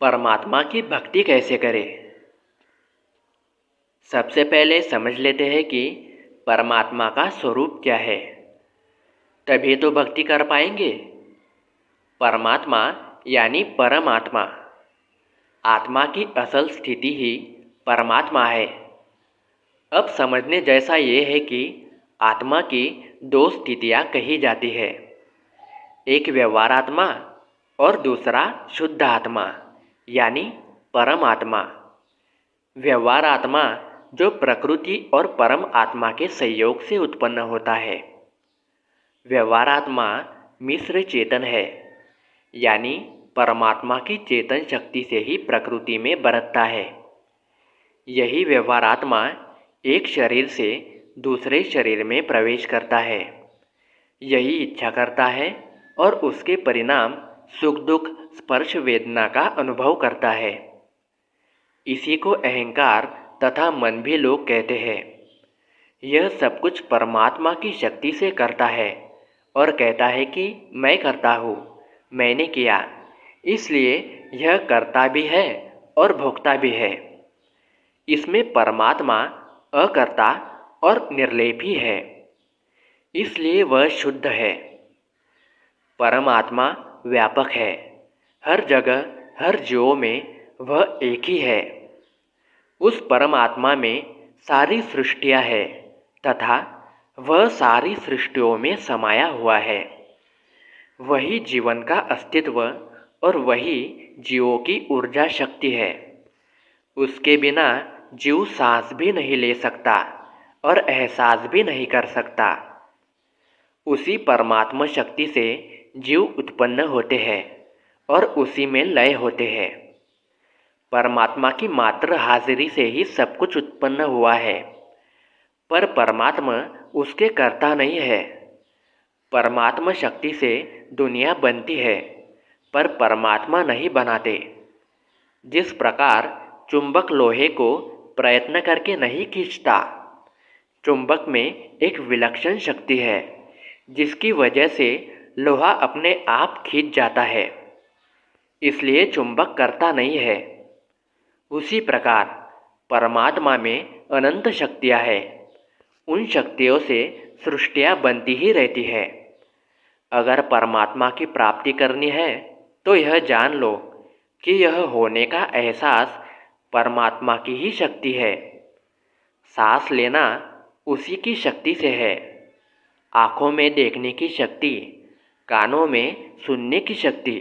परमात्मा की भक्ति कैसे करें। सबसे पहले समझ लेते हैं कि परमात्मा का स्वरूप क्या है, तभी तो भक्ति कर पाएंगे। परमात्मा यानी परमात्मा, आत्मा की असल स्थिति ही परमात्मा है। अब समझने जैसा ये है कि आत्मा की दो स्थितियाँ कही जाती है, एक व्यवहार आत्मा और दूसरा शुद्ध आत्मा यानी परमात्मा। व्यवहार आत्मा जो प्रकृति और परम आत्मा के संयोग से उत्पन्न होता है। व्यवहार आत्मा मिश्र चेतन है, यानी परमात्मा की चेतन शक्ति से ही प्रकृति में बरतता है। यही व्यवहार आत्मा एक शरीर से दूसरे शरीर में प्रवेश करता है, यही इच्छा करता है और उसके परिणाम सुख दुख स्पर्श वेदना का अनुभव करता है। इसी को अहंकार तथा मन भी लोग कहते हैं। यह सब कुछ परमात्मा की शक्ति से करता है और कहता है कि मैं करता हूँ, मैंने किया, इसलिए यह करता भी है और भोगता भी है। इसमें परमात्मा अकर्ता और निर्लेपी है, इसलिए वह शुद्ध है। परमात्मा व्यापक है, हर जगह हर जीवों में वह एक ही है। उस परमात्मा में सारी सृष्टियाँ है तथा वह सारी सृष्टियों में समाया हुआ है। वही जीवन का अस्तित्व और वही जीवों की ऊर्जा शक्ति है। उसके बिना जीव सांस भी नहीं ले सकता और एहसास भी नहीं कर सकता। उसी परमात्मा शक्ति से जीव उत्पन्न होते हैं और उसी में लय होते हैं। परमात्मा की मात्र हाजिरी से ही सब कुछ उत्पन्न हुआ है, पर परमात्मा उसके कर्ता नहीं है। परमात्मा शक्ति से दुनिया बनती है, पर परमात्मा नहीं बनाते। जिस प्रकार चुंबक लोहे को प्रयत्न करके नहीं खींचता, चुंबक में एक विलक्षण शक्ति है जिसकी वजह से लोहा अपने आप खींच जाता है, इसलिए चुंबक करता नहीं है। उसी प्रकार परमात्मा में अनंत शक्तियाँ हैं, उन शक्तियों से सृष्टियाँ बनती ही रहती है। अगर परमात्मा की प्राप्ति करनी है तो यह जान लो कि यह होने का एहसास परमात्मा की ही शक्ति है। सांस लेना उसी की शक्ति से है, आँखों में देखने की शक्ति, कानों में सुनने की शक्ति,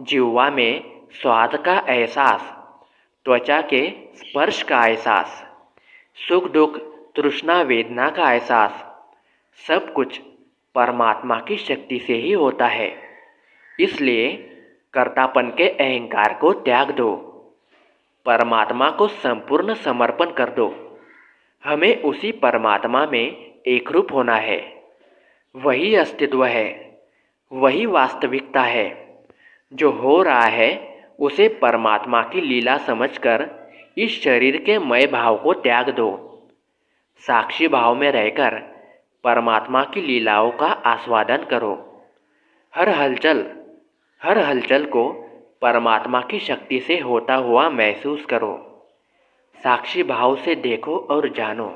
जिह्वा में स्वाद का एहसास, त्वचा के स्पर्श का एहसास, सुख दुख तृष्णा वेदना का एहसास, सब कुछ परमात्मा की शक्ति से ही होता है। इसलिए कर्तापन के अहंकार को त्याग दो, परमात्मा को संपूर्ण समर्पण कर दो। हमें उसी परमात्मा में एक रूप होना है। वही अस्तित्व है, वही वास्तविकता है। जो हो रहा है उसे परमात्मा की लीला समझकर इस शरीर के मय भाव को त्याग दो। साक्षी भाव में रहकर परमात्मा की लीलाओं का आस्वादन करो। हर हलचल को परमात्मा की शक्ति से होता हुआ महसूस करो। साक्षी भाव से देखो और जानो।